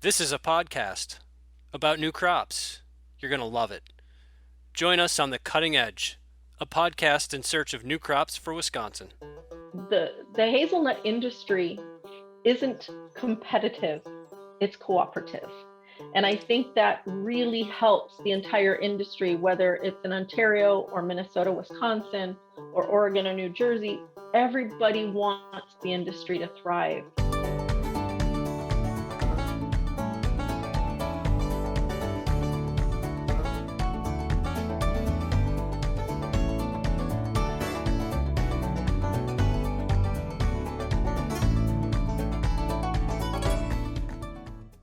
This is a podcast about new crops. You're going to love it. Join us on The Cutting Edge, a podcast in search of new crops for Wisconsin. The hazelnut industry isn't competitive, it's cooperative. And I think that really helps the entire industry, whether it's in Ontario or Minnesota, Wisconsin, or Oregon or New Jersey. Everybody wants the industry to thrive.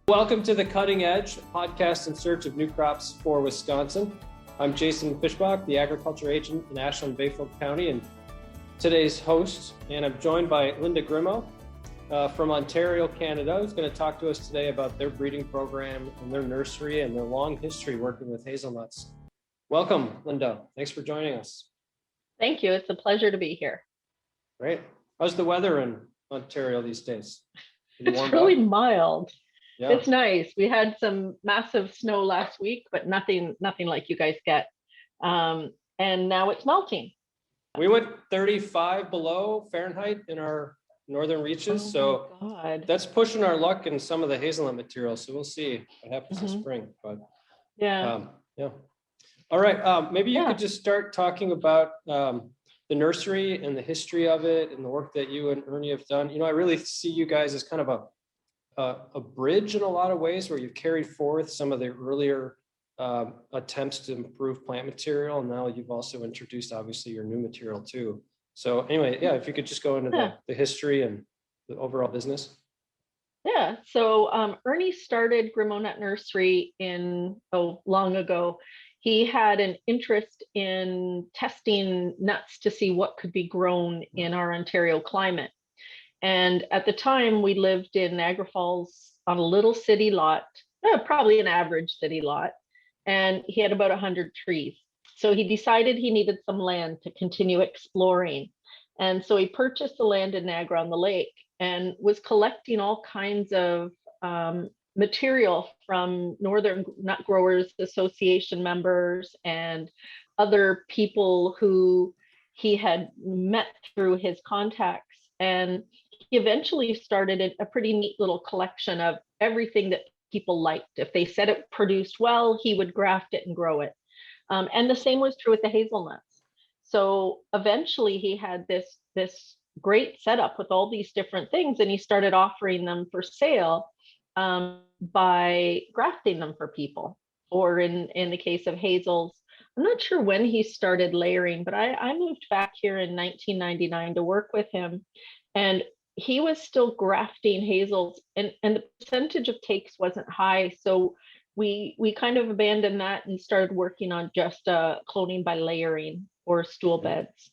Welcome to The Cutting Edge, a podcast in search of new crops for Wisconsin. I'm Jason Fischbach, the agriculture agent in Ashland and Bayfield County, and today's host. And I'm joined by Linda Grimo from Ontario, Canada, who's going to talk to us today about their breeding program and their nursery and their long history working with hazelnuts. Welcome, Linda. Thanks for joining us. Thank you. It's a pleasure to be here. Great. How's the weather in Ontario these days? It's really mild. Yeah. It's nice. We had some massive snow last week, but nothing like you guys get. And now it's melting. We went 35 below Fahrenheit in our northern reaches. So that's pushing our luck in some of the hazelnut material. So we'll see what happens this spring. But yeah. All right. Maybe you could just start talking about the nursery and the history of it and the work that you and Ernie have done. You know, I really see you guys as kind of a bridge in a lot of ways, where you've carried forth some of the earlier attempts to improve plant material, and now you've also introduced obviously your new material too. So anyway, if you could just go into the history and the overall business. Yeah, so Ernie started Grimo Nut Nursery long ago. He had an interest in testing nuts to see what could be grown in our Ontario climate. And at the time, we lived in Niagara Falls on a little city lot, probably an average city lot, and he had about 100 trees. So he decided he needed some land to continue exploring. And so he purchased the land in Niagara-on-the-Lake and was collecting all kinds of material from Northern Nut Growers Association members and other people who he had met through his contacts. And he eventually started a pretty neat little collection of everything that people liked. If they said it produced well, he would graft it and grow it. And the same was true with the hazelnuts. So eventually he had this great setup with all these different things, and he started offering them for sale by grafting them for people. Or in the case of hazels, I'm not sure when he started layering, but I moved back here in 1999 to work with him, and he was still grafting hazels, and the percentage of takes wasn't high. So we kind of abandoned that and started working on just cloning by layering or stool beds.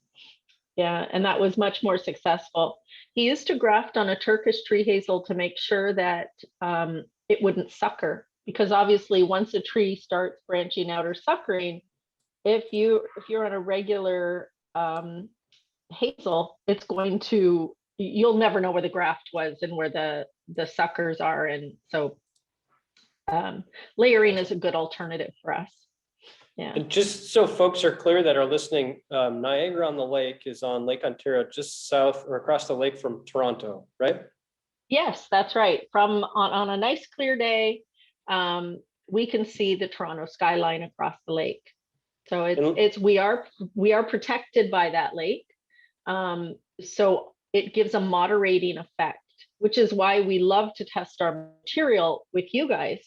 Yeah, and that was much more successful. He used to graft on a Turkish tree hazel to make sure that it wouldn't sucker, because obviously once a tree starts branching out or suckering, if you're on a regular hazel, it's going to, you'll never know where the graft was and where the suckers are. And so layering is a good alternative for us. Yeah. And just so folks are clear that are listening, Niagara-on-the-Lake is on Lake Ontario, just south or across the lake from Toronto, right? Yes, that's right. On a nice clear day, we can see the Toronto skyline across the lake. So we are protected by that lake. So it gives a moderating effect, which is why we love to test our material with you guys,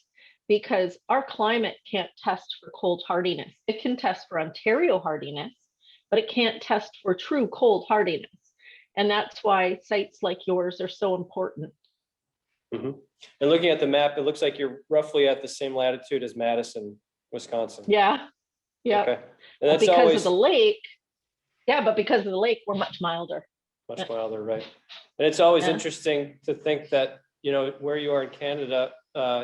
because our climate can't test for cold hardiness. It can test for Ontario hardiness, but it can't test for true cold hardiness. And that's why sites like yours are so important. Mm-hmm. And looking at the map, it looks like you're roughly at the same latitude as Madison, Wisconsin. Yeah. Yeah. Okay. And that's because always of the lake. Yeah, but because of the lake, we're much milder. Much milder, right? And it's always interesting to think that, you know, where you are in Canada,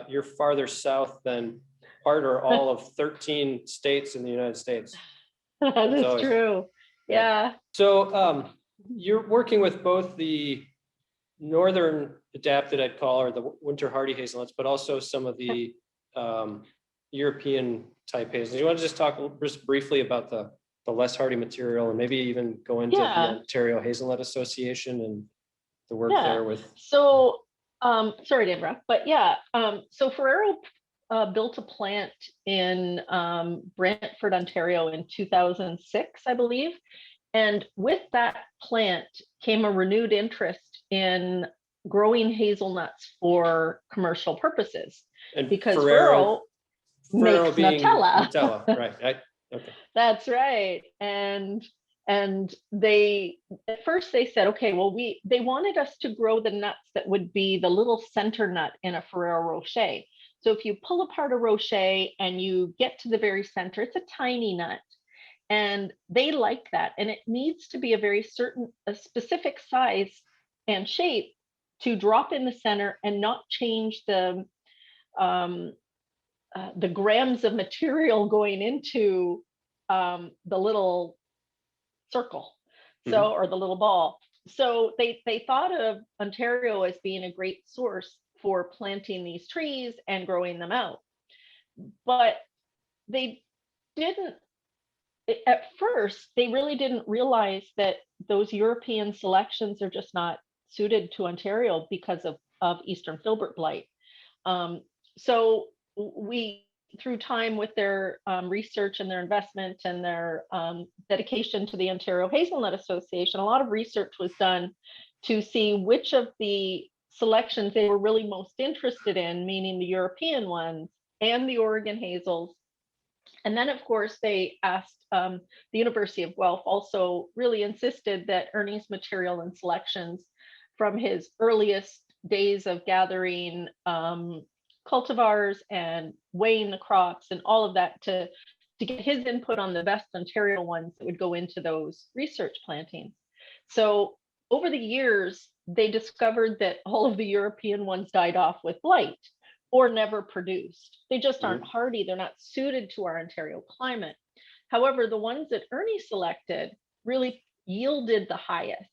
you're farther south than part or all of 13 states in the United States. That's true. Yeah. So you're working with both the northern adapted, I'd call, or the winter hardy hazelnuts, but also some of the European type hazelnuts. You want to just talk just briefly about the less hardy material, and maybe even go into the Ontario Hazelnut Association and the work there with. So, sorry to interrupt, but so Ferrero built a plant in Brantford, Ontario in 2006, I believe. And with that plant came a renewed interest in growing hazelnuts for commercial purposes. And because Ferrero makes Nutella. Nutella, right. Okay. That's right. And they, at first they said, okay, well, they wanted us to grow the nuts that would be the little center nut in a Ferrero Rocher. So if you pull apart a Rocher and you get to the very center, it's a tiny nut. And they like that. And it needs to be a specific size and shape to drop in the center and not change the grams of material going into the little circle, or the little ball. So they thought of Ontario as being a great source for planting these trees and growing them out. But they didn't, at first, they really didn't realize that those European selections are just not suited to Ontario because of Eastern filbert blight. So we, through time with their research and their investment and their dedication to the Ontario Hazelnut Association, a lot of research was done to see which of the selections they were really most interested in, meaning the European ones and the Oregon hazels. And then, of course, they asked, the University of Guelph also really insisted that Ernie's material and selections from his earliest days of gathering cultivars and weighing the crops and all of that to get his input on the best Ontario ones that would go into those research plantings. So over the years, they discovered that all of the European ones died off with blight or never produced. They just aren't hardy. They're not suited to our Ontario climate. However, the ones that Ernie selected really yielded the highest,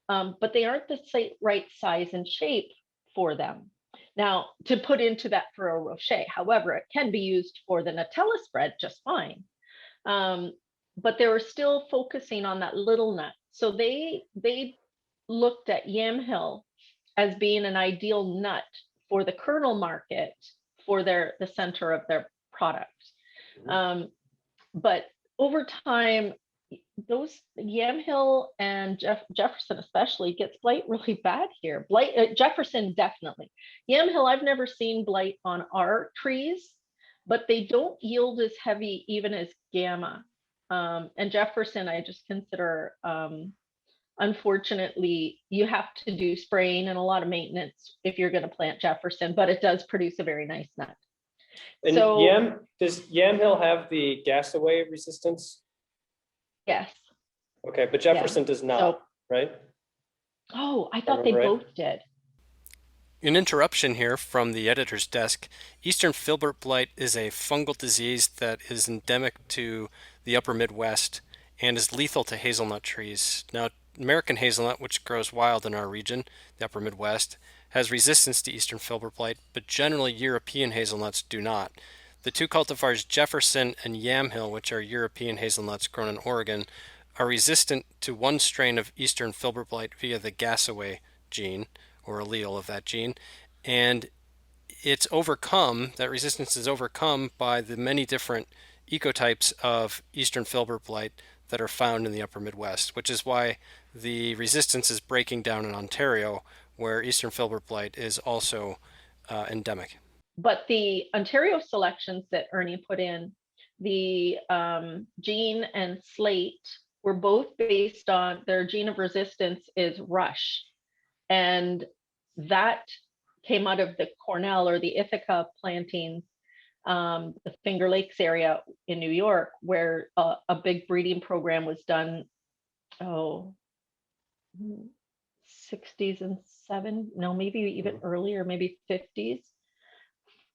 but they aren't the right size and shape for them. Now, to put into that Ferrero Rocher, however, it can be used for the Nutella spread just fine. But they were still focusing on that little nut. So they looked at Yamhill as being an ideal nut for the kernel market for the center of their product. But over time, those Yamhill and Jefferson especially gets blight really bad here. Jefferson definitely. Yamhill, I've never seen blight on our trees, but they don't yield as heavy even as Gamma. And Jefferson, I just consider, unfortunately, you have to do spraying and a lot of maintenance if you're going to plant Jefferson, but it does produce a very nice nut. And so, does Yamhill have the gas-away resistance? Yes. Okay, but Jefferson does not, right? Oh, I thought they both did. An interruption here from the editor's desk. Eastern filbert blight is a fungal disease that is endemic to the upper Midwest and is lethal to hazelnut trees. Now, American hazelnut, which grows wild in our region, the upper Midwest, has resistance to eastern filbert blight, but generally European hazelnuts do not. The two cultivars Jefferson and Yamhill, which are European hazelnuts grown in Oregon, are resistant to one strain of eastern filbert blight via the gas-away gene, or allele of that gene, and that resistance is overcome by the many different ecotypes of eastern filbert blight that are found in the upper Midwest, which is why the resistance is breaking down in Ontario, where eastern filbert blight is also endemic. But the Ontario selections that Ernie put in, the gene and slate, were both based on their gene of resistance is rush. And that came out of the Cornell or the Ithaca plantings, the Finger Lakes area in New York, where a big breeding program was done, 60s and maybe even earlier, maybe 50s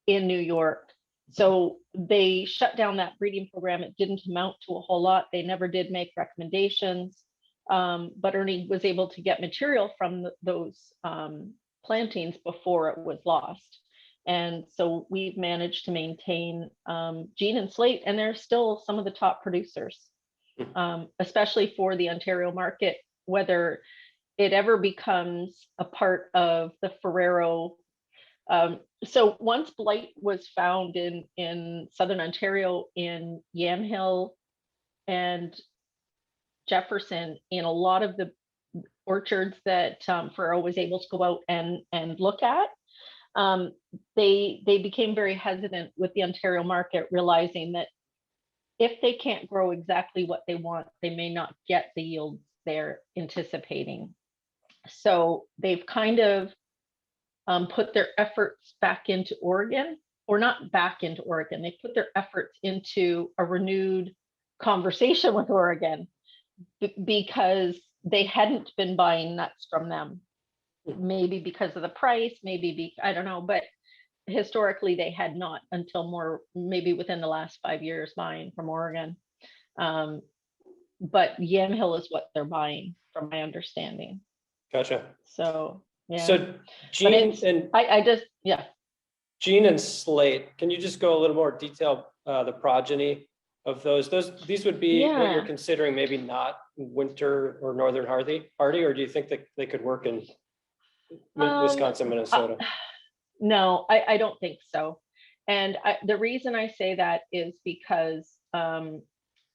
in New York. So they shut down that breeding program. It didn't amount to a whole lot. They never did make recommendations. But Ernie was able to get material from those plantings before it was lost. And so we've managed to maintain Gene and Slate, and they're still some of the top producers, especially for the Ontario market, whether it ever becomes a part of the Ferrero. So once blight was found in Southern Ontario, in Yamhill and Jefferson, in a lot of the orchards that Ferrero was able to go out and look at, they became very hesitant with the Ontario market, realizing that if they can't grow exactly what they want, they may not get the yields they're anticipating. So they've kind of put their efforts back into Oregon, or not back into Oregon. They put their efforts into a renewed conversation with Oregon, because they hadn't been buying nuts from them. Maybe because of the price, I don't know, but historically they had not, until more maybe within the last 5 years, buying from Oregon. But Yamhill is what they're buying, from my understanding. Gotcha. So yeah. So Gene and Gene and Slate, can you just go a little more detail, the progeny of those? These would be what you're considering, maybe not winter or northern hardy, or do you think that they could work in Wisconsin, Minnesota? No, I don't think so. And the reason I say that is because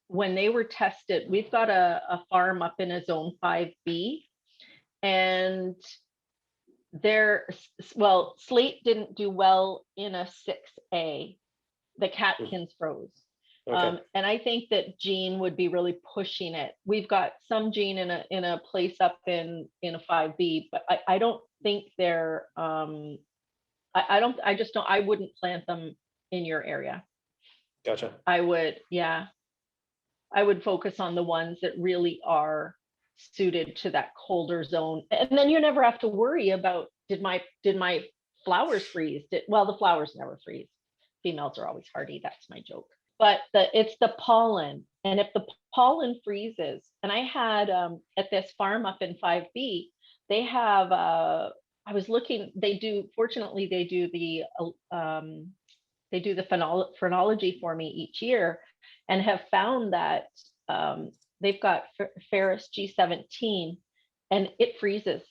when they were tested, we've got a farm up in a zone 5B, and Slate didn't do well in a 6A. The catkins froze. Okay. And I think that Gene would be really pushing it. We've got some Gene in a place up in a 5B, but I don't think they're I wouldn't plant them in your area. Gotcha. I would focus on the ones that really are suited to that colder zone. And then you never have to worry about, did my flowers freeze? Well, the flowers never freeze. Females are always hardy. That's my joke. But it's the pollen. And if the pollen freezes, and I had at this farm up in 5B, they have, I was looking, fortunately, they do the phrenology for me each year, and have found that they've got Ferris G17, and it freezes.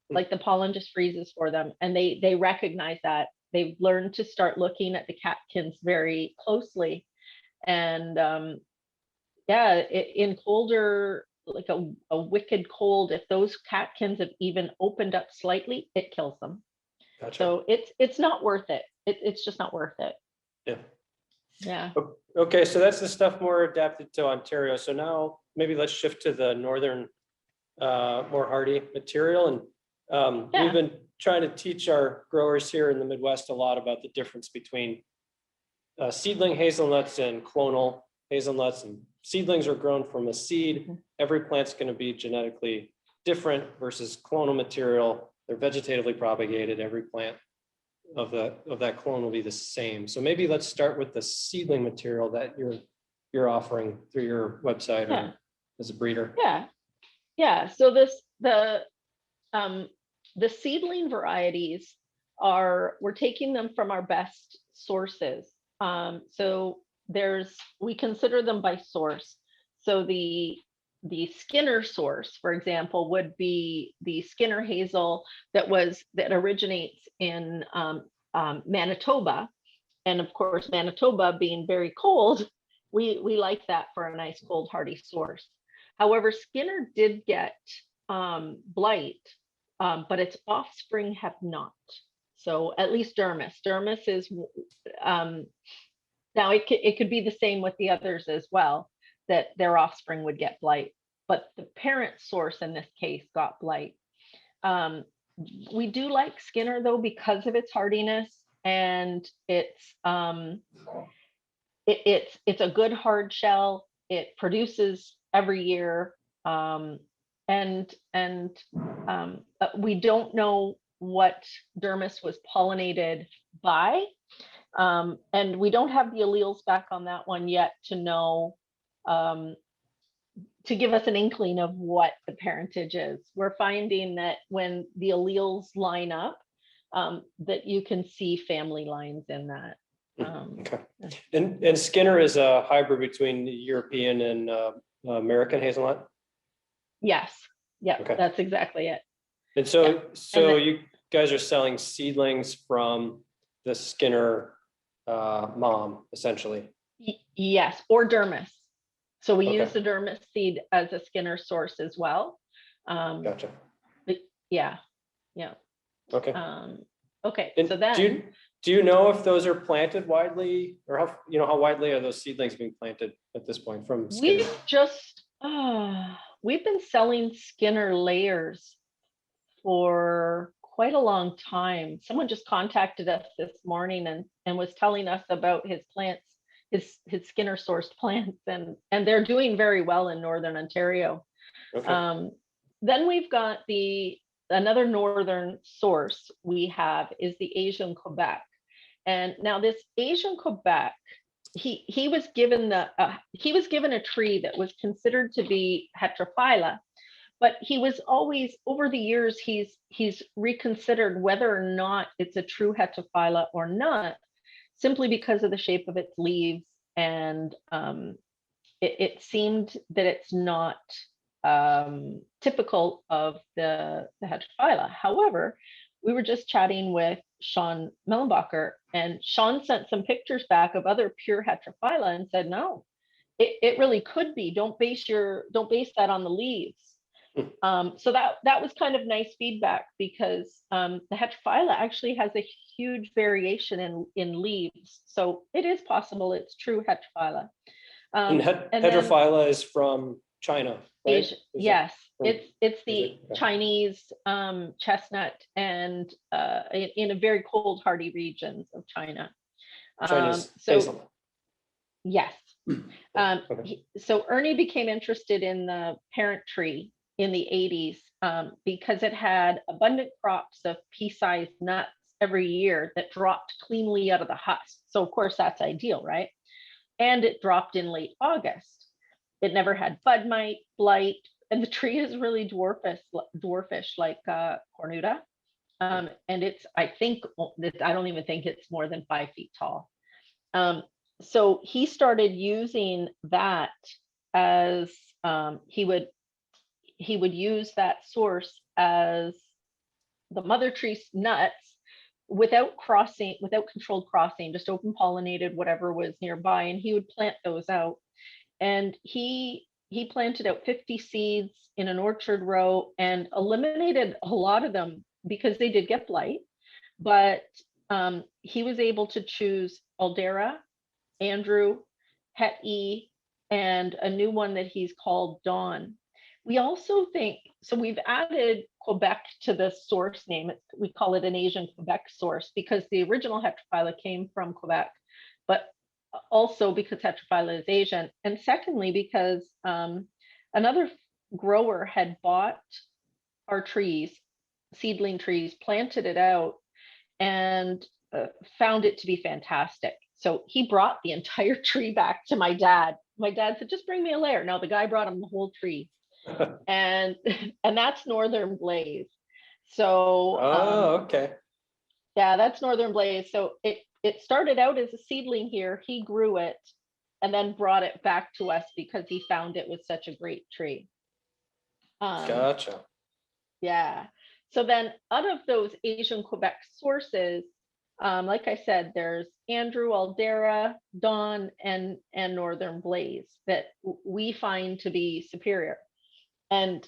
Like the pollen just freezes for them. And they recognize that. They've learned to start looking at the catkins very closely. And in colder, like a wicked cold, if those catkins have even opened up slightly, it kills them. Gotcha. So it's not worth it. It's just not worth it. Yeah. Yeah. Okay, so that's the stuff more adapted to Ontario. So now maybe let's shift to the northern, more hardy material. And we've been trying to teach our growers here in the Midwest a lot about the difference between seedling hazelnuts and clonal hazelnuts. And seedlings are grown from a seed. Every plant's going to be genetically different versus clonal material. They're vegetatively propagated. Every plant of that clone will be the same. So maybe let's start with the seedling material that you're offering through your website or as a breeder. Yeah. So the seedling varieties we're taking them from our best sources. So we consider them by source. So the Skinner source, for example, would be the Skinner hazel that originates in Manitoba. And of course, Manitoba being very cold, we like that for a nice cold hardy source. However, Skinner did get blight, but its offspring have not. So at least Dermis. Dermis is, now it could be the same with the others as well, that their offspring would get blight, but the parent source in this case got blight. We do like Skinner though, because of its hardiness, and it's a good hard shell. It produces every year. And we don't know what Dermis was pollinated by. And we don't have the alleles back on that one yet to know to give us an inkling of what the parentage is. We're finding that when the alleles line up, that you can see family lines in that. Okay. And Skinner is a hybrid between the European and American hazelnut? Yes. Yeah, okay. That's exactly it. And so, yeah. And then, you guys are selling seedlings from the Skinner mom, essentially? Yes, or dermis. So we okay. use the dermis seed as a Skinner source as well. Gotcha. Yeah. Okay. Okay. And so then, do you know if those are planted widely, or how widely are those seedlings being planted at this point from Skinner? We've been selling Skinner layers for quite a long time. Someone just contacted us this morning and was telling us about his plants, his Skinner sourced plants, and they're doing very well in Northern Ontario. Okay. Then we've got another northern source we have is the Asian Quebec. And now this Asian Quebec, he was given a tree that was considered to be heterophylla, but he was always, over the years, he's reconsidered whether or not it's a true heterophylla or not, simply because of the shape of its leaves. And it seemed that it's not typical of the heterophylla. However, we were just chatting with Sean Mellenbacher, and Sean sent some pictures back of other pure heterophylla and said, no, it really could be. Don't base that on the leaves. So that was kind of nice feedback, because the heterophylla actually has a huge variation in leaves. So it is possible it's true heterophylla. And heterophylla is from China, right? Asia, yes, it's the Chinese chestnut, and in a very cold, hardy regions of China. Chinese hazelnut. Yes. Okay. So Ernie became interested in the parent tree in the 80s because it had abundant crops of pea-sized nuts every year that dropped cleanly out of the husk. So of course that's ideal, right? And it dropped in late August. It never had bud mite, blight, and the tree is really dwarfish like cornuta. And it's, I don't even think it's more than 5 feet tall. So he started using that as he would use that source as the mother tree's nuts without controlled crossing, just open pollinated whatever was nearby, and he would plant those out. And he planted out 50 seeds in an orchard row and eliminated a lot of them because they did get blight. But he was able to choose Aldera, Andrew, Het E, and a new one that he's called Dawn. We also think, so we've added Quebec to the source name. We call it an Asian Quebec source because the original heterophylla came from Quebec, but also because heterophylla is Asian. And secondly, because another grower had bought our trees, seedling trees, planted it out, and found it to be fantastic. So he brought the entire tree back to my dad. My dad said, just bring me a layer. No, the guy brought him the whole tree. and that's Northern Blaze. So okay. Yeah, that's Northern Blaze. So it started out as a seedling here. He grew it and then brought it back to us because he found it was such a great tree. Gotcha. Yeah. So then out of those Asian Quebec sources, like I said, there's Andrew, Aldera, Dawn, and Northern Blaze that we find to be superior. And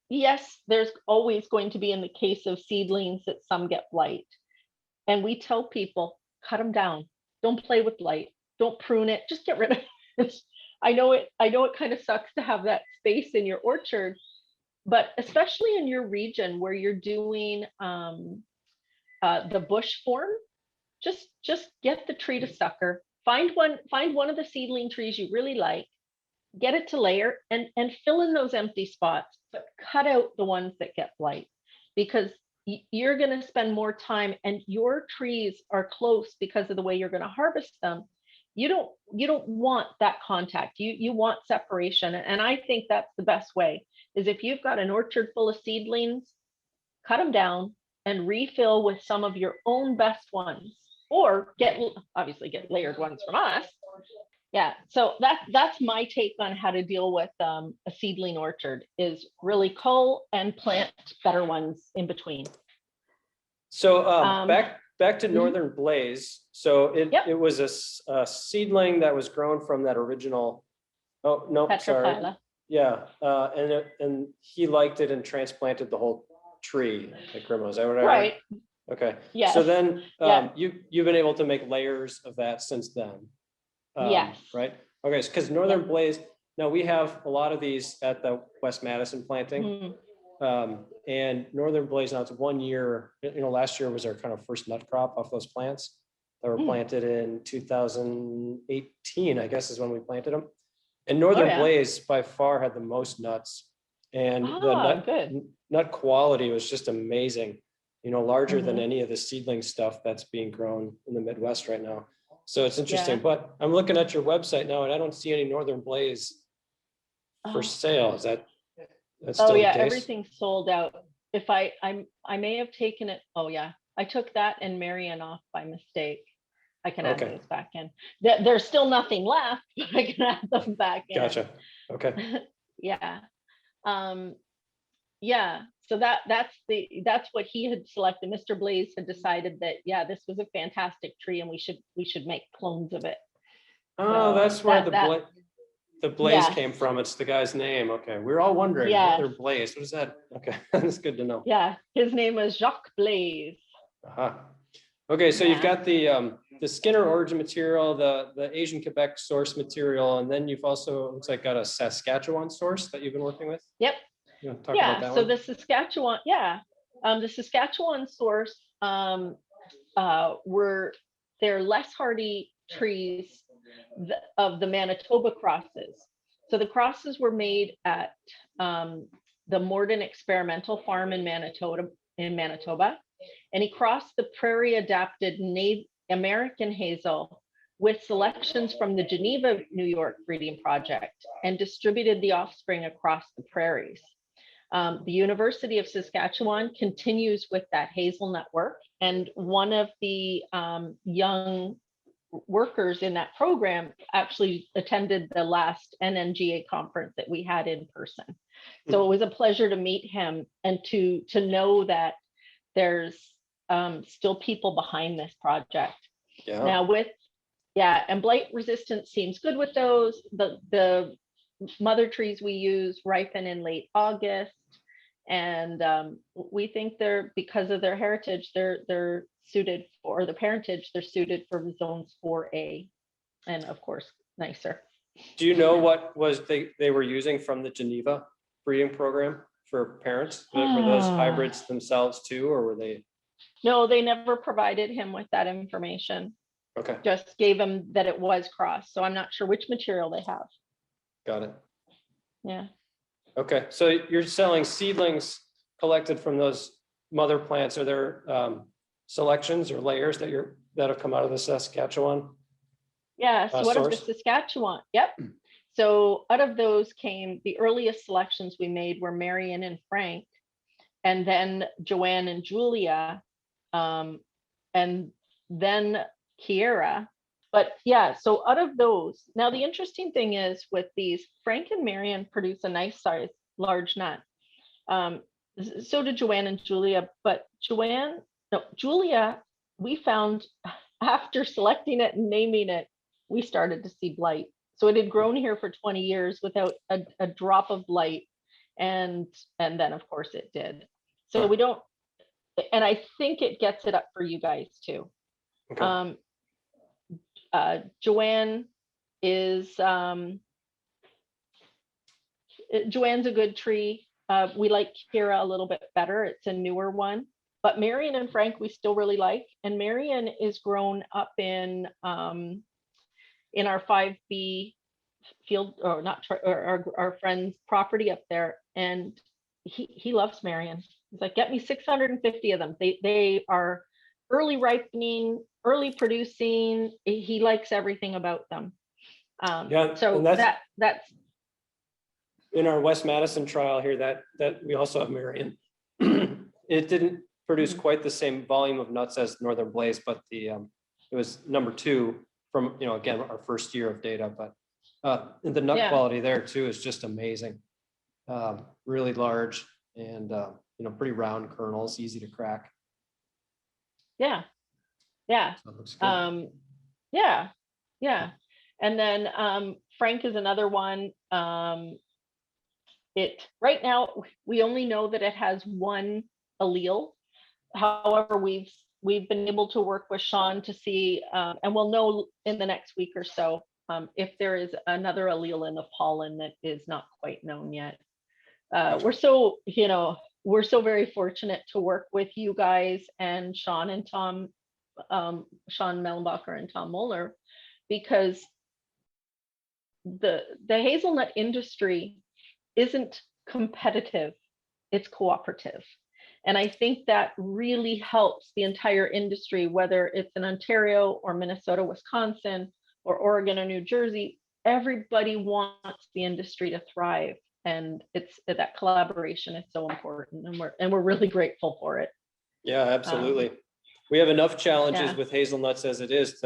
yes, there's always going to be, in the case of seedlings, that some get blight. And we tell people, cut them down. Don't play with blight. Don't prune it. Just get rid of it. I know it kind of sucks to have that space in your orchard, but especially in your region where you're doing the bush form, just get the tree to sucker. Find one of the seedling trees you really like, get it to layer, and fill in those empty spots, but cut out the ones that get blight, because you're going to spend more time, and your trees are close because of the way you're going to harvest them. you don't want that contact. You want separation. And I think that's the best way, is if you've got an orchard full of seedlings, cut them down and refill with some of your own best ones, or obviously get layered ones from us. Yeah, so that's my take on how to deal with a seedling orchard, is really cull and plant better ones in between. So back to mhm. Northern Blaze. So Yep. it was a seedling that was grown from that original. Oh no, sorry. Petrophila. Yeah, and he liked it and transplanted the whole tree at Grimo. Is that what I heard? Right. Okay. Yes. So then Yeah. you've been able to make layers of that since then. Yes. Right. Okay. Because Northern Yep. Blaze. Now we have a lot of these at the West-Madison planting. And Northern Blaze, now it's 1 year, last year was our kind of first nut crop off those plants that were planted in 2018, I guess is when we planted them. And Northern Blaze by far had the most nuts, and the nut quality was just amazing, larger than any of the seedling stuff that's being grown in the Midwest right now. So it's interesting, but I'm looking at your website now and I don't see any Northern Blaze for sale. Is that's still the case? Everything's sold out. If I may have taken it. Oh yeah, I took that and Marion off by mistake. I can add those back in. There's still nothing left, but I can add them back in. Gotcha. Okay. Yeah. Yeah. So that's what he had selected. Mr. Blaze had decided that, this was a fantastic tree and we should make clones of it. Oh, so that's where the Blaze came from. It's the guy's name. Okay. We're all wondering, Mother Blaze. What is that? Okay. That's good to know. Yeah. His name was Jacques Blaze. Okay. So you've got the Skinner origin material, the Asian Quebec source material, and then you've also, looks like, got a Saskatchewan source that you've been working with. Yep. You want to talk about that so one? the Saskatchewan source they're less hardy trees of the Manitoba crosses. So the crosses were made at the Morden Experimental Farm in Manitoba, and he crossed the prairie adapted American hazel with selections from the Geneva, New York breeding project, and distributed the offspring across the prairies. The University of Saskatchewan continues with that hazelnut work, and one of the young workers in that program actually attended the last NNGA conference that we had in person. So it was a pleasure to meet him and to know that there's still people behind this project. Now and blight resistance seems good with those. The mother trees we use ripen in late August, and we think because of their heritage, they're suited for the parentage. They're suited for zones 4A, and of course nicer. Do you know what was they were using from the Geneva breeding program for parents? Were those hybrids themselves too, or were they? No, they never provided him with that information. Okay. Just gave him that it was crossed. So I'm not sure which material they have. Got it. Yeah. Okay. So you're selling seedlings collected from those mother plants. Are there selections or layers that have come out of the Saskatchewan? Yeah. So out of the Saskatchewan. Yep. So out of those came the earliest selections we made were Marion and Frank, and then Joanne and Julia, and then Kiera. But so out of those, now the interesting thing is with these, Frank and Marion produce a nice size, large nut. So did Joanne and Julia, but Julia, we found after selecting it and naming it, we started to see blight. So it had grown here for 20 years without a drop of blight. And then of course it did. So we don't, and I think it gets it up for you guys too. Okay. Joanne is, Joanne's a good tree. We like Kira a little bit better. It's a newer one, but Marion and Frank, we still really like. And Marion is grown up in our 5B field, or not, or our friend's property up there. And he loves Marion. He's like, get me 650 of them. They are early ripening, early producing. He likes everything about them. Yeah, So and that's that's in our West Madison trial here that we also have Marion. It didn't produce quite the same volume of nuts as Northern Blaze, but it was number 2 from, again, our first year of data, but the nut quality there too is just amazing. Really large and, pretty round kernels, easy to crack. Yeah. So it looks good. Yeah. And then Frank is another one. Right now we only know that it has one allele. However, we've been able to work with Sean to see, and we'll know in the next week or so if there is another allele in the pollen that is not quite known yet. We're so very fortunate to work with you guys and Sean and Tom, Sean Mellenbacher and Tom Moeller, because the hazelnut industry isn't competitive, it's cooperative. And I think that really helps the entire industry, whether it's in Ontario or Minnesota, Wisconsin, or Oregon or New Jersey. Everybody wants the industry to thrive. And it's that collaboration is so important. And we're really grateful for it. Yeah, absolutely. We have enough challenges with hazelnuts as it is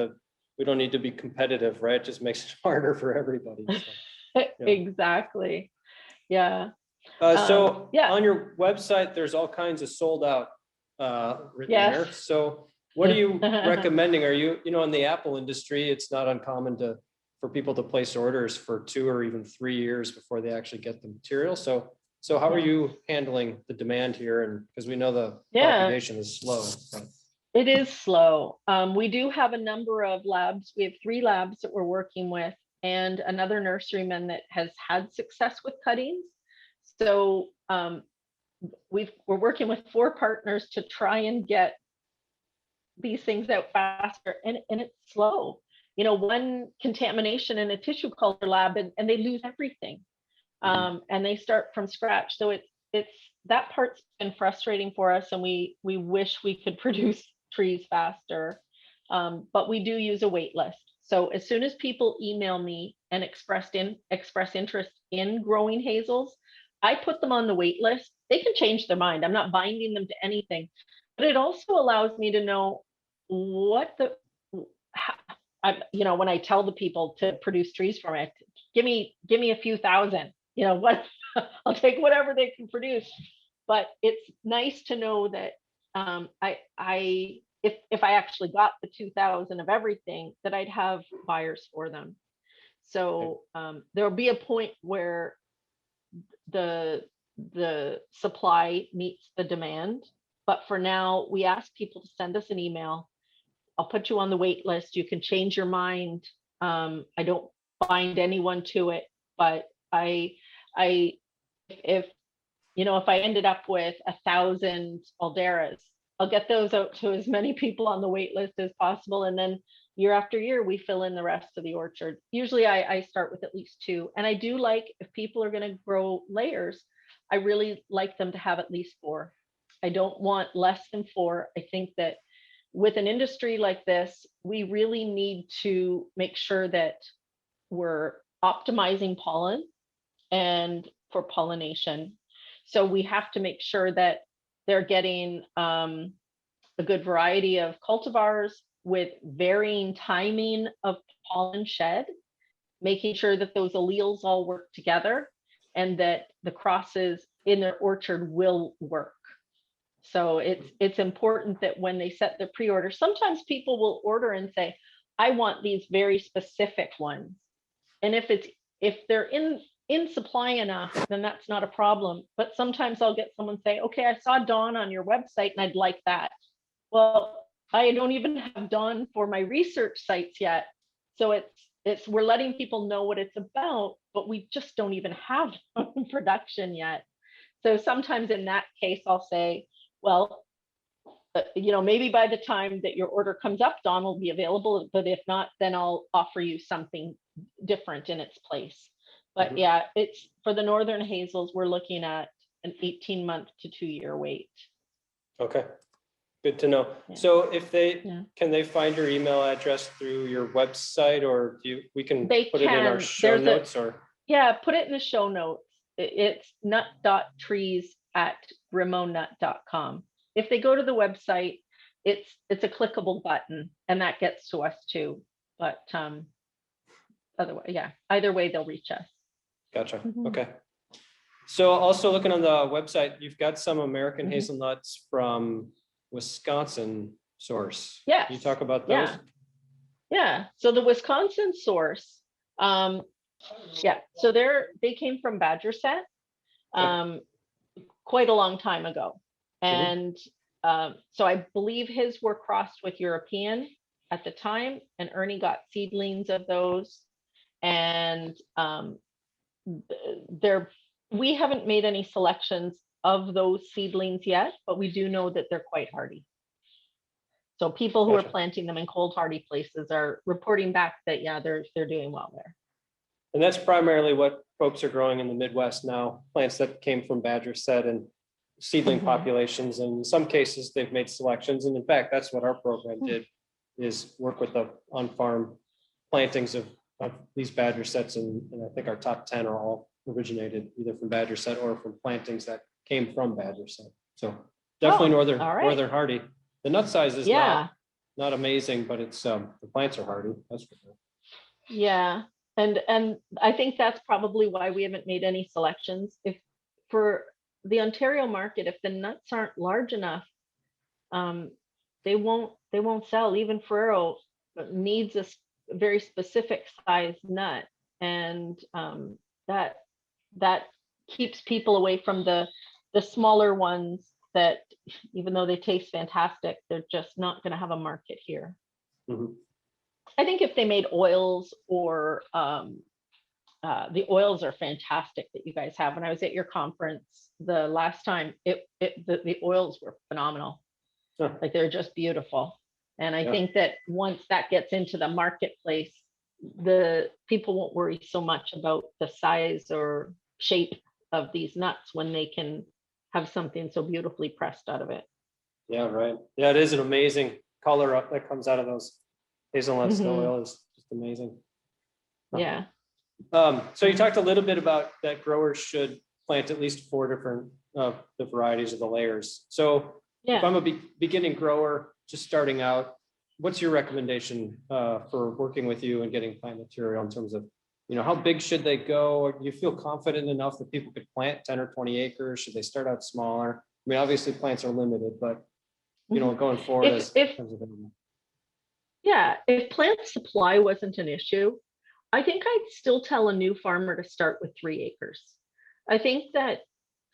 we don't need to be competitive, right? It just makes it harder for everybody. So, Exactly. Yeah. So on your website, there's all kinds of sold out written there. So what are you recommending? Are you, in the apple industry, it's not uncommon for people to place orders for 2 or even 3 years before they actually get the material. So how are you handling the demand here? And because we know the propagation is slow. But. It is slow. We do have a number of labs. We have 3 labs that we're working with and another nurseryman that has had success with cuttings. So we're working with 4 partners to try and get these things out faster, and it's slow. One contamination in a tissue culture lab and they lose everything, and they start from scratch. So it's that part's been frustrating for us, and we wish we could produce trees faster, but we do use a wait list. So as soon as people email me and express interest in growing hazels, I put them on the wait list. They can change their mind. I'm not binding them to anything, but it also allows me to know when I tell the people to produce trees for me, give me a few thousand, what I'll take whatever they can produce. But it's nice to know that if I actually got the 2,000 of everything, that I'd have buyers for them. So there'll be a point where the supply meets the demand. But for now, we ask people to send us an email. I'll put you on the wait list. You can change your mind. I don't bind anyone to it, but if I ended up with 1,000 alderas, I'll get those out to as many people on the wait list as possible. And then year after year, we fill in the rest of the orchard. Usually I start with at least 2. And I do like, if people are going to grow layers, I really like them to have at least 4. I don't want less than 4. I think that with an industry like this, we really need to make sure that we're optimizing pollen and for pollination. So we have to make sure that they're getting a good variety of cultivars with varying timing of pollen shed, making sure that those alleles all work together and that the crosses in their orchard will work. So it's important that when they set their pre-order, sometimes people will order and say, I want these very specific ones. And if they're in supply enough, then that's not a problem. But sometimes I'll get someone say, okay, I saw Dawn on your website and I'd like that. Well, I don't even have Dawn for my research sites yet. So we're letting people know what it's about, but we just don't even have production yet. So sometimes in that case, I'll say, well, maybe by the time that your order comes up, Dawn will be available, but if not, then I'll offer you something different in its place. But yeah, it's for the northern hazels, we're looking at an 18-month to 2-year wait. Okay. Good to know. Yeah. So if they, Yeah. can they find your email address through your website, or we can They put it in our can. show notes, or? Yeah, put it in the show notes. It's nut.trees@grimonut.com. If they go to the website, it's a clickable button, and that gets to us too. But otherwise, yeah, either way they'll reach us. Gotcha. Mhm. Okay. So also looking on the website, you've got some American Mhm. hazelnuts from Wisconsin source. Yes. Can you talk about those? Yeah. So the Wisconsin source, yeah. So they came from Badger Set, quite a long time ago, and so I believe his were crossed with European at the time, and Ernie got seedlings of those, and we haven't made any selections of those seedlings yet, but we do know that they're quite hardy. So people who are planting them in cold hardy places are reporting back that, yeah, they're doing well there. And that's primarily what folks are growing in the Midwest now, plants that came from Badger Set and seedling populations. And in some cases, they've made selections. And in fact, that's what our program did, is work with the on-farm plantings of these Badger Sets. And I think our top 10 are all originated either from Badger Set or from plantings that came from Badger Set. So definitely northern hardy. The nut size is not amazing, but it's the plants are hardy. That's for sure. Yeah. And I think that's probably why we haven't made any selections. If for the Ontario market, if the nuts aren't large enough, they won't sell. Even Ferrero needs a very specific size nut, and that keeps people away from the smaller ones that, even though they taste fantastic, they're just not going to have a market here. Mm-hmm. I think if they made oils, or the oils are fantastic that you guys have. When I was at your conference the last time, the oils were phenomenal. Like, they're just beautiful. And I think that once that gets into the marketplace, the people won't worry so much about the size or shape of these nuts when they can have something so beautifully pressed out of it. Yeah, right. Yeah, it is an amazing color that comes out of those hazelnuts. The oil is just amazing. Yeah. So you talked a little bit about that growers should plant at least 4 different the varieties of the layers. So if I'm a beginning grower just starting out, what's your recommendation for working with you and getting plant material in terms of, how big should they go? Or do you feel confident enough that people could plant 10 or 20 acres? Should they start out smaller? I mean, obviously plants are limited, but going forward if plant supply wasn't an issue, I think I'd still tell a new farmer to start with 3 acres. I think that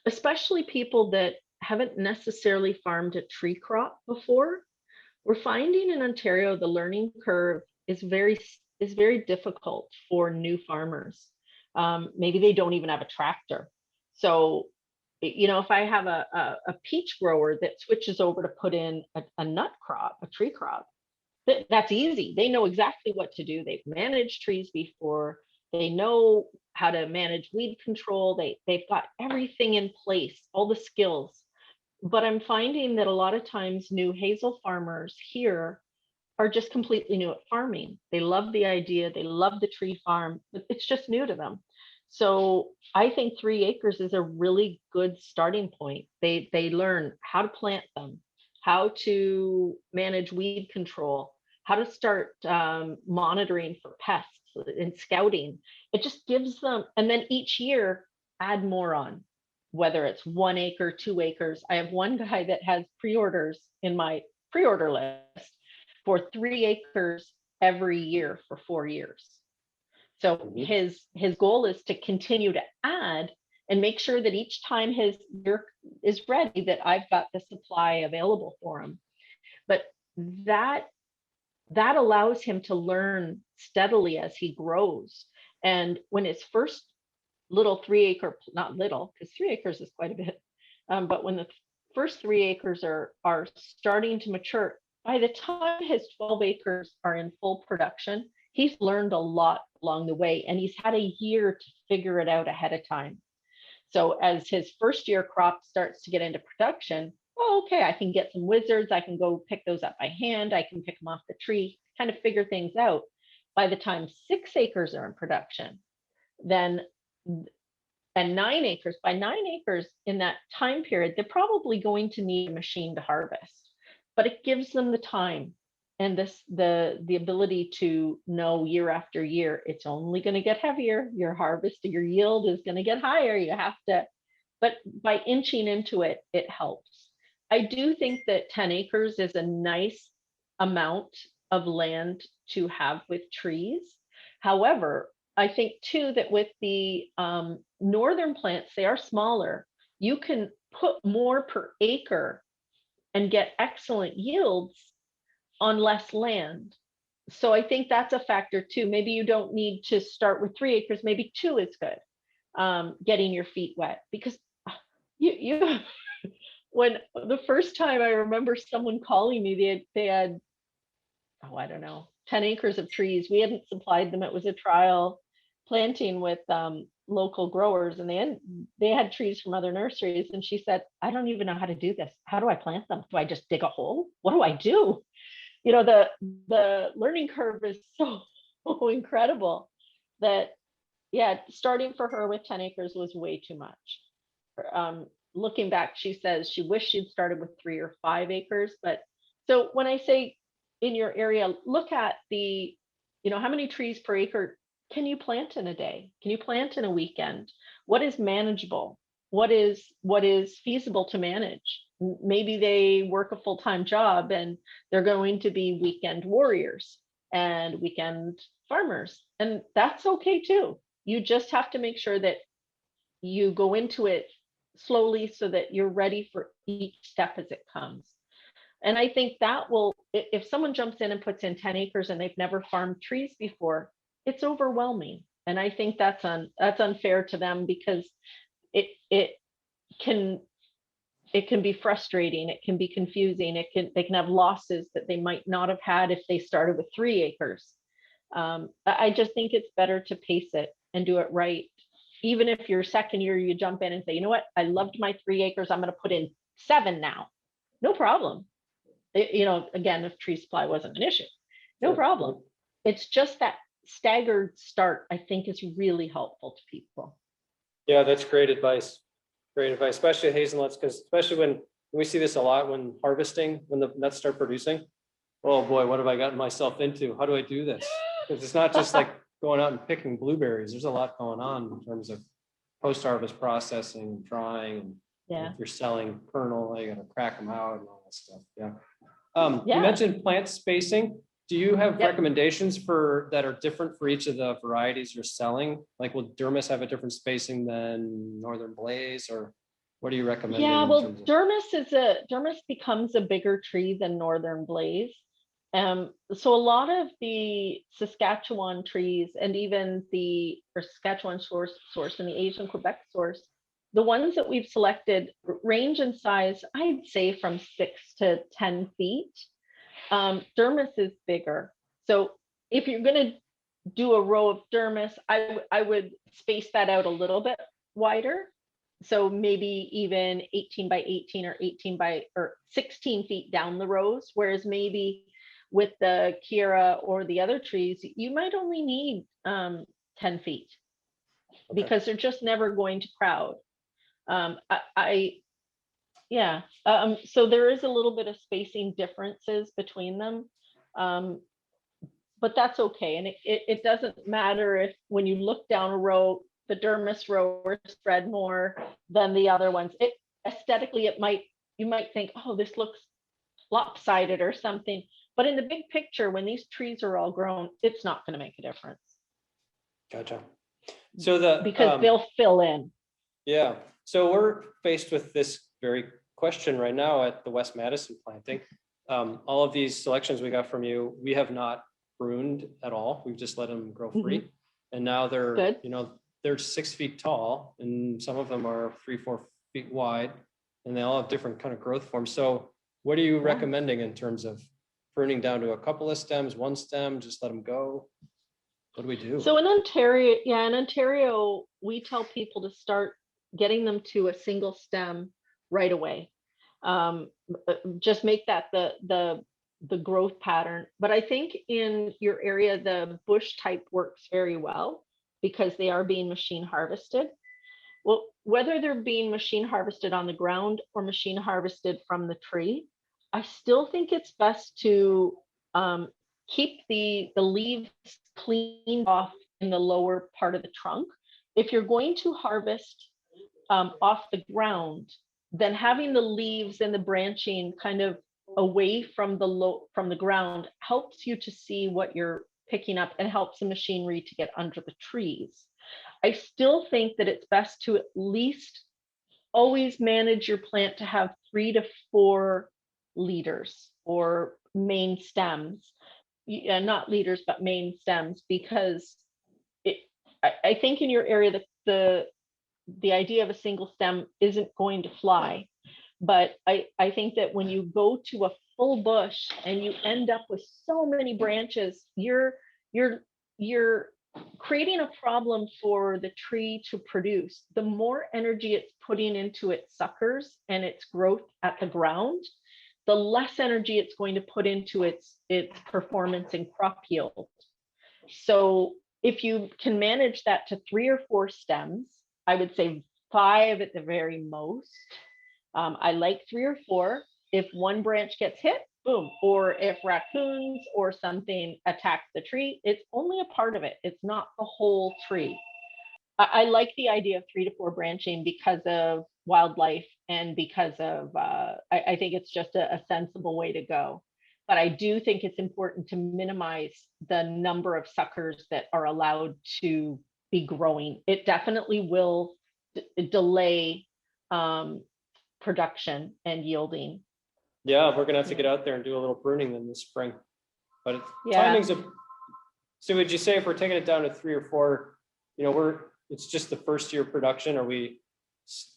especially people that haven't necessarily farmed a tree crop before, we're finding in Ontario the learning curve is very difficult for new farmers. Maybe they don't even have a tractor. So, if I have a peach grower that switches over to put in a nut crop, a tree crop, that's easy. They know exactly what to do. They've managed trees before. They know how to manage weed control. They've got everything in place, all the skills. But I'm finding that a lot of times new hazel farmers here are just completely new at farming. They love the idea, they love the tree farm, but it's just new to them. So I think 3 acres is a really good starting point. They learn how to plant them, how to manage weed control, how to start monitoring for pests and scouting. It just gives them, and then each year add more on, whether it's 1 acre, 2 acres. I have one guy that has pre-orders in my pre-order list for 3 acres every year for 4 years. So his goal is to continue to add and make sure that each time his year is ready, that I've got the supply available for him. But that allows him to learn steadily as he grows. And when his first little 3 acre, not little, because 3 acres is quite a bit, but when the first 3 acres are starting to mature, by the time his 12 acres are in full production, he's learned a lot along the way, and he's had a year to figure it out ahead of time. So as his first year crop starts to get into production, oh, okay, I can get some wizards. I can go pick those up by hand. I can pick them off the tree, kind of figure things out. By the time 6 acres are in production, then and 9 acres, by 9 acres in that time period, they're probably going to need a machine to harvest, but it gives them the time and the ability to know year after year, it's only going to get heavier. Your harvest, your yield is going to get higher. You have to, but by inching into it, it helps. I do think that 10 acres is a nice amount of land to have with trees. However, I think too that with the northern plants, they are smaller. You can put more per acre and get excellent yields on less land. So I think that's a factor too. Maybe you don't need to start with 3 acres, maybe 2 is good. Getting your feet wet, because you when the first time I remember someone calling me, they had, oh, I don't know, 10 acres of trees. We hadn't supplied them. It was a trial planting with local growers, and they had trees from other nurseries. And she said, I don't even know how to do this. How do I plant them? Do I just dig a hole? What do I do? You know, the learning curve is so incredible that, yeah, starting for her with 10 acres was way too much. Looking back, she says she wished she'd started with 3 or 5 acres. But so when I say in your area, look at the, how many trees per acre can you plant in a day? Can you plant in a weekend? What is manageable? What is feasible to manage? Maybe they work a full-time job and they're going to be weekend warriors and weekend farmers. And that's okay too. You just have to make sure that you go into it slowly so that you're ready for each step as it comes. And I think that will, if someone jumps in and puts in 10 acres and they've never farmed trees before, it's overwhelming. And I think that's unfair to them, because it can be frustrating. It can be confusing. They can have losses that they might not have had if they started with 3 acres. I just think it's better to pace it and do it right. Even if your second year you jump in and say, you know what, I loved my 3 acres, I'm going to put in 7 now. No problem. Again, if tree supply wasn't an issue, no problem. It's just that staggered start, I think, is really helpful to people. Yeah, that's great advice. Great advice, especially hazelnuts, because especially when we see this a lot when harvesting, when the nuts start producing. Oh boy, what have I gotten myself into? How do I do this? Because it's not just like going out and picking blueberries. There's a lot going on in terms of post-harvest processing, drying, and yeah, if you're selling kernel, you got to crack them out and all that stuff. Yeah. Yeah. You mentioned plant spacing. Do you have recommendations for that are different for each of the varieties you're selling? Like, will Dermis have a different spacing than Northern Blaze, or what do you recommend? Yeah, well, Dermis becomes a bigger tree than Northern Blaze. So a lot of the Saskatchewan trees, and even the Saskatchewan source and the Asian Quebec source, the ones that we've selected range in size, I'd say from 6 to 10 feet. Dermis is bigger. So if you're going to do a row of Dermis, I would space that out a little bit wider. So maybe even 18 by 18 or 16 feet down the rows. Whereas maybe with the Kiera or the other trees, you might only need 10 feet because they're just never going to crowd. So there is a little bit of spacing differences between them, but that's okay. And it doesn't matter if when you look down a row, the Dermis row are spread more than the other ones. Aesthetically, you might think, oh, this looks lopsided or something. But in the big picture, when these trees are all grown, it's not going to make a difference. Gotcha. So because they'll fill in. Yeah. So we're faced with this very question right now at the West-Madison planting. All of these selections we got from you, we have not pruned at all. We've just let them grow free. Mm-hmm. And now they're, good. They're 6 feet tall, and some of them are 3-4 feet wide, and they all have different kind of growth forms. So what are you recommending in terms of pruning down to a couple of stems, one stem, just let them go? What do we do? So in Ontario, we tell people to start getting them to a single stem right away. just make that the growth pattern. But I think in your area, the bush type works very well because they are being machine harvested. Well, whether they're being machine harvested on the ground or machine harvested from the tree, I still think it's best to keep the leaves cleaned off in the lower part of the trunk. If you're going to harvest off the ground, then having the leaves and the branching kind of away from the ground helps you to see what you're picking up and helps the machinery to get under the trees. I still think that it's best to at least always manage your plant to have 3 to 4 leaders or main stems. Not leaders, but main stems, because I think in your area, the idea of a single stem isn't going to fly. But I think that when you go to a full bush and you end up with so many branches, you're creating a problem for the tree to produce. The more energy it's putting into its suckers and its growth at the ground, the less energy it's going to put into its performance and crop yield. So if you can manage that to 3 or 4 stems, I would say 5 at the very most. I like 3 or 4. If one branch gets hit, boom. Or if raccoons or something attack the tree, it's only a part of it. It's not the whole tree. I like the idea of 3 to 4 branching because of wildlife and because of, I think it's just a sensible way to go. But I do think it's important to minimize the number of suckers that are allowed to be growing. It definitely will delay production and yielding. Yeah, we're gonna have to get out there and do a little pruning then this spring. But Yeah. So would you say if we're taking it down to 3 or 4, it's just the first year production, are we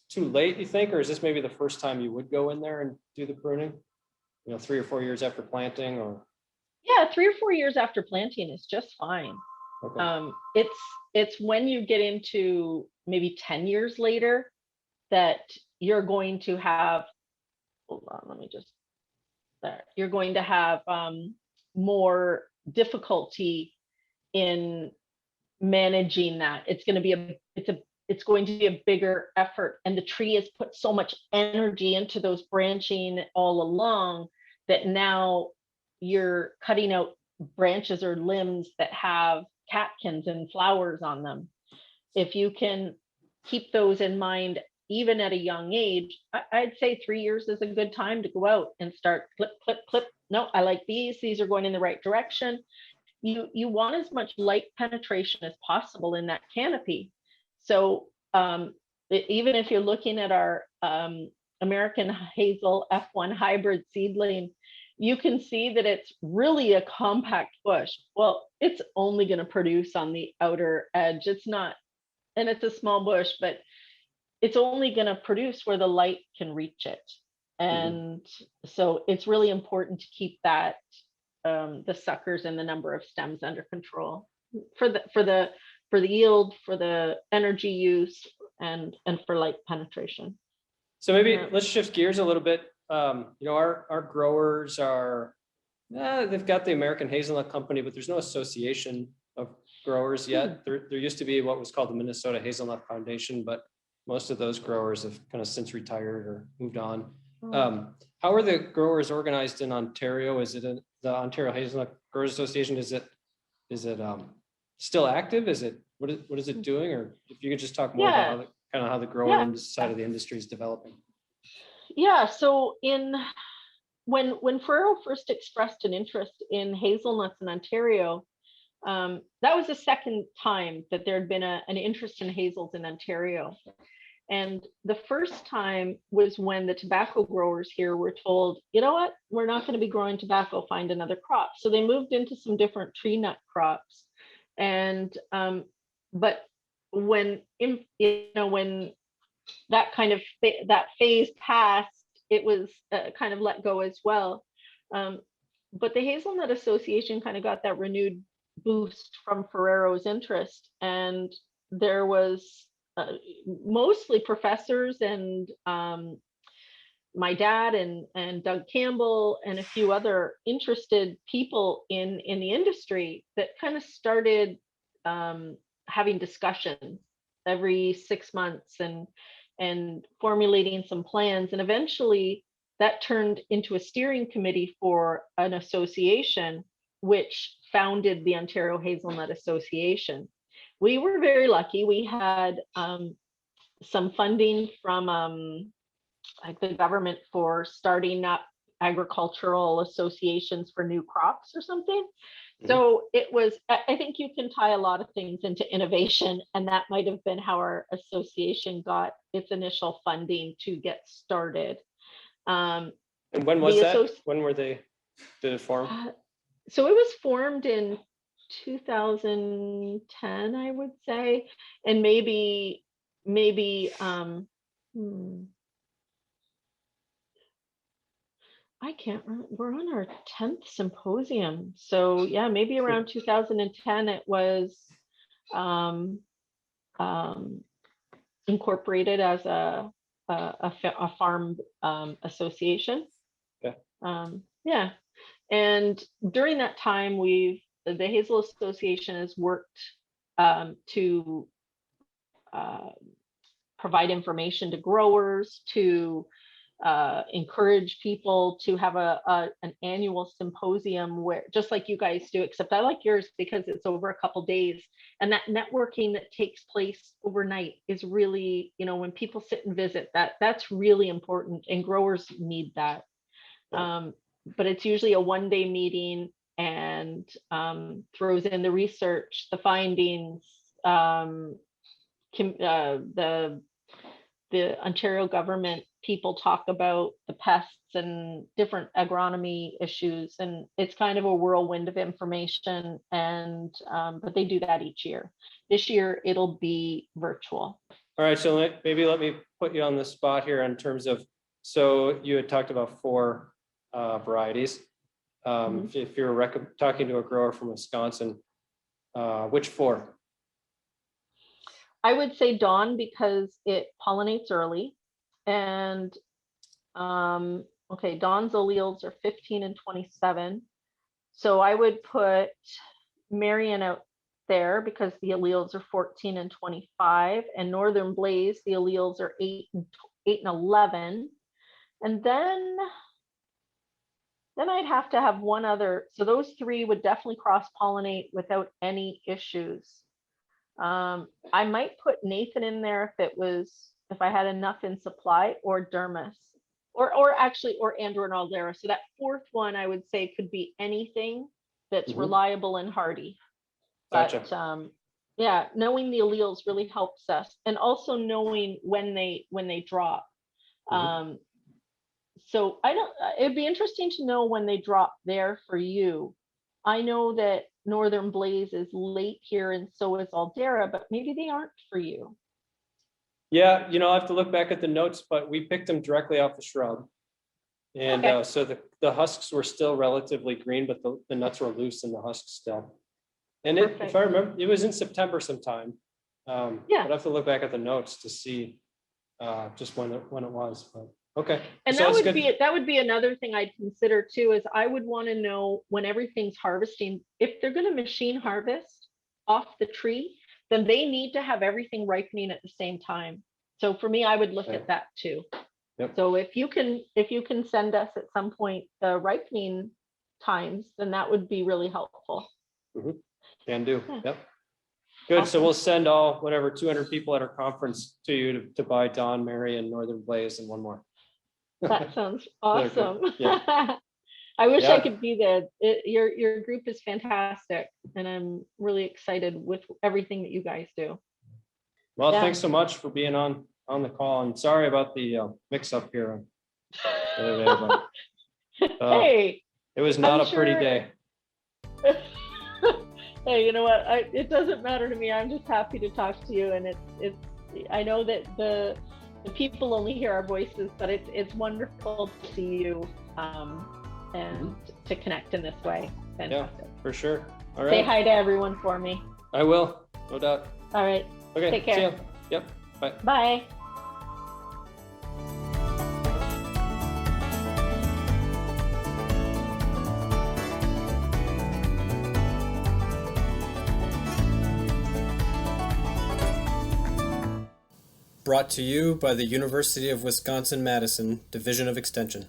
too late, you think, or is this maybe the first time you would go in there and do the pruning? 3 or 4 years after planting, or? Yeah, 3 or 4 years after planting is just fine. Okay. It's when you get into maybe 10 years later that you're going to have, hold on, let me just, there. You're going to have more difficulty in managing that. It's going to be it's going to be a bigger effort, and the tree has put so much energy into those branching all along that now you're cutting out branches or limbs that have catkins and flowers on them. If you can keep those in mind, even at a young age, I'd say 3 years is a good time to go out and start clip, clip, clip. No, I like these. These are going in the right direction. You want as much light penetration as possible in that canopy. So even if you're looking at our American Hazel F1 hybrid seedling, you can see that it's really a compact bush. Well, it's only going to produce on the outer edge. It's not, and it's a small bush, but it's only going to produce where the light can reach it. And so it's really important to keep that the suckers and the number of stems under control for the yield, for the energy use, and for light penetration. So maybe let's shift gears a little bit. Our growers are, they've got the American Hazelnut Company, but there's no association of growers yet. There used to be what was called the Minnesota Hazelnut Foundation, but most of those growers have kind of since retired or moved on. How are the growers organized in Ontario? Is it the Ontario Hazelnut Growers Association? Is it still active? What is it doing? Or if you could just talk more about how the growing side of the industry is developing. Yeah. So when Ferrero first expressed an interest in hazelnuts in Ontario, that was the second time that there had been an interest in hazels in Ontario. And the first time was when the tobacco growers here were told, you know what, we're not going to be growing tobacco, find another crop. So they moved into some different tree nut crops. And but when that kind of that phase passed, it was kind of let go as well. But the Hazelnut Association kind of got that renewed boost from Ferrero's interest, and there was mostly professors and my dad and Doug Campbell and a few other interested people in the industry that kind of started having discussions every 6 months and formulating some plans. And eventually that turned into a steering committee for an association, which founded the Ontario Hazelnut Association. We were very lucky. We had some funding from like the government for starting up agricultural associations for new crops or something. So it was, I think you can tie a lot of things into innovation, and that might have been how our association got its initial funding to get started. And when was that? When did it form? So it was formed in 2010, I would say, and maybe I can't remember. We're on our 10th symposium. So yeah, maybe around 2010, it was incorporated as a farm association. Okay. Yeah. And during that time, the Hazel Association has worked to provide information to growers, to encourage people to have an annual symposium where, just like you guys do, except I like yours because it's over a couple days, and that networking that takes place overnight is really, when people sit and visit, that's really important, and growers need that. But it's usually a one-day meeting, and throws in the research, the findings, the Ontario government people talk about the pests and different agronomy issues, and it's kind of a whirlwind of information. And but they do that each year. This year it'll be virtual. All right, so maybe let me put you on the spot here in terms of, so you had talked about 4 varieties. If you're talking to a grower from Wisconsin, which 4? I would say Dawn, because it pollinates early, and okay, Dawn's alleles are 15 and 27. So I would put Marion out there because the alleles are 14 and 25, and Northern Blaze, the alleles are 8 and 11. And then I'd have to have one other. So those 3 would definitely cross-pollinate without any issues. I might put Nathan in there if I had enough in supply, or Dermis, or Andrew and Aldera. So that 4th one, I would say, could be anything that's reliable and hardy. Gotcha. But yeah, knowing the alleles really helps us, and also knowing when they drop. So it'd be interesting to know when they drop there for you. I know that Northern Blaze is late here, and so is Aldera, but maybe they aren't for you. Yeah, I have to look back at the notes, but we picked them directly off the shrub. And Okay. So the husks were still relatively green, but the nuts were loose in the husks still. And if I remember, it was in September sometime. Yeah. But I have to look back at the notes to see just when it was. But okay. And so that would be another thing I'd consider too, is I would want to know when everything's harvesting, if they're going to machine harvest off the tree, then they need to have everything ripening at the same time. So for me, I would look at that too. Yep. So if you can send us at some point the ripening times, then that would be really helpful. Can do. Yeah. Yep. Good. Awesome. So we'll send 200 people at our conference to you to buy Dawn, Mary, and Northern Blaze, and one more. That sounds awesome. Yeah. I wish I could be there. Your group is fantastic, and I'm really excited with everything that you guys do. Well, thanks so much for being on the call, and sorry about the mix up here the other day, but, hey, it was not a pretty day. Hey, you know what? It doesn't matter to me. I'm just happy to talk to you, and I know that the people only hear our voices, but it's wonderful to see you and to connect in this way. Fantastic. Yeah, for sure. All right. Say hi to everyone for me. I will, no doubt. All right. Okay. Take care. See ya. Yep. Bye. Bye. brought to you by the University of Wisconsin-Madison Division of Extension.